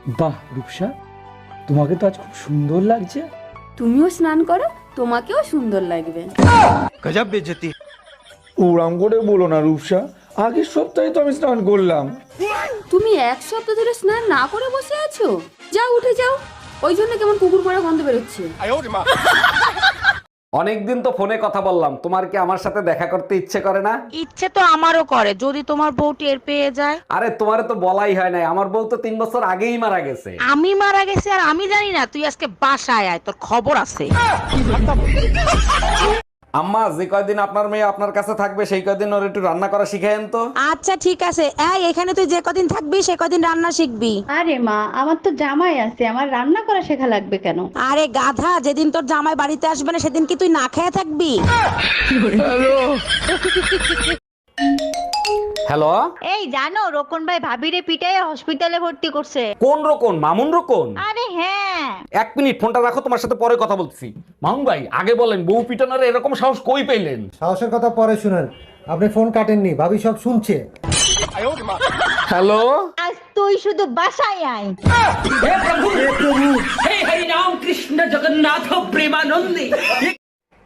বাহ রূপসা, তোমাকে তো আজ খুব সুন্দর লাগছে। তুমিও স্নান করো, তোমাকেও সুন্দর লাগবে। गजब बेइज्जती। ওরাম করে বলো না রূপসা, আগের সপ্তাহে তো আমি স্নান করলাম। তুমি এক সপ্তাহ ধরে স্নান না করে বসে আছো? যাও উঠে যাও, ওই জন্য কেমন কুকুর পড়া গন্ধ বেরোচ্ছে। অনেকদিন তো ফোনে কথা বললাম, তোমার কি আমার সাথে দেখা করতে ইচ্ছে করে না? ইচ্ছে তো আমারও করে, যদি তোমার বউ টের পেয়ে যায়। আরে তোমারে তো বলাই হয় নাই, আমার বউ তো 3 বছর আগেই মারা গেছে। আমি মারা গেছি আর আমি জানি না? তুই আজকে বাসায় আয়, তোর খবর আছে। আম্মা, যে কয়দিন আপনার মেয়ে আপনার কাছে থাকবে সেই কয়দিন ওর একটু রান্না করা শিখায়েন তো। আচ্ছা ঠিক আছে, এই এখানে তুই যে কদিন থাকবি সে কদিন রান্না শিখবি। আরে মা, আমার তো জামাই আছে, আমার রান্না করা শেখা লাগবে কেন? আরে গাধা, যেদিন তোর জামাই বাড়িতে আসবে না সেদিন কি তুই না খেয়ে থাকবি? হ্যালো, এই জানো, রোকন ভাই ভাবিরে পিটাই হসপিটালে ভর্তি করছে। কোন রকম? মামুন রকম? আরে হ্যাঁ। 1 মিনিট ফোনটা রাখো, তোমার সাথে পরে কথা বলছি। মামুন ভাই, আগে বলেন বউ পিটানোর এরকম সাহস কই পেলেন? সাহসের কথা পরে শুনেন, আপনি ফোন কাটেননি, ভাবি সব শুনছে। হ্যালো, আজ তুই শুধু বাসায় আয়।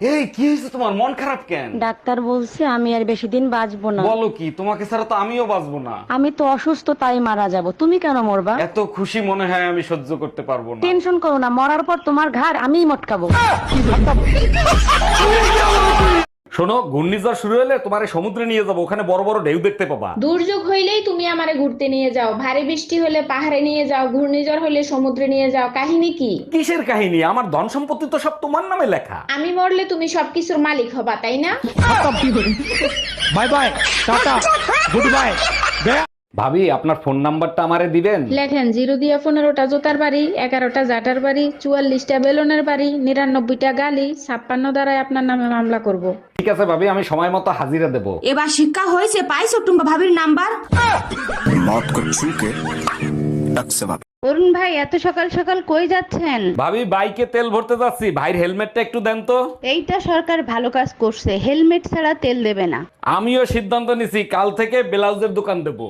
এই কি হয়েছে তোমার? মন খারাপ কেন? ডাক্তার বলছে আমি আর বেশি দিন বাঁচবো না। বলো কি, তোমাকে ছাড়া তো আমিও বাঁচবো না। আমি তো অসুস্থ, তাই মারা যাব। তুমি কেন মরবা? এত খুশি মনে হয় আমি সহ্য করতে পারবো না। টেনশন করো না, মরার পর তোমার ঘাড় আমিই মটকাবো। শোনো, ঘূর্ণিঝড় শুরু হলে তোমারে সমুদ্রে নিয়ে যাবো, ওখানে বড় বড় ঢেউ দেখতে পাবা। দুর্যোগ হইলেই তুমি আমারে ঘুরতে নিয়ে যাও, ভারী বৃষ্টি হলে পাহাড়ে নিয়ে যাও, ঘূর্ণিঝড় হলে সমুদ্রে নিয়ে যাও। কাহিনী কি? কিসের কাহিনী? আমার ধন সম্পত্তি তো সব তোমার নামে লেখা। আমি মরলে তুমি সবকিছুর মালিক হবা, তাই না? Bye bye, tata, goodbye. ভাবি, আপনার ফোন নাম্বারটা আমারে দিবেন? লেখেন 0 দিয়া 15টা জোতার বাড়ি, 11টা জাটার বাড়ি, 44টা বেলুনের বাড়ি, 99টা গালি, 56 দ্বারাই আপনার নামে মামলা করব। ঠিক আছে ভাবি, আমি সময় মতো হাজিরা দেবো। এবার শিক্ষা হয়েছে, পাইছো টুম্পা ভাবির নাম্বার? मौत को छू के टक से वापस। অরুণ ভাই, এত সকাল সকাল কই যাচ্ছেন? ভাবি, বাইকে তেল ভরতে যাচ্ছি, ভাইয়ের হেলমেটটা একটু দেন তো। এইটা সরকার ভালো কাজ করছে, হেলমেট ছাড়া তেল দেবে না। আমিও সিদ্ধান্ত নিছি, কাল থেকে ব্লাউজের দোকান দেবো।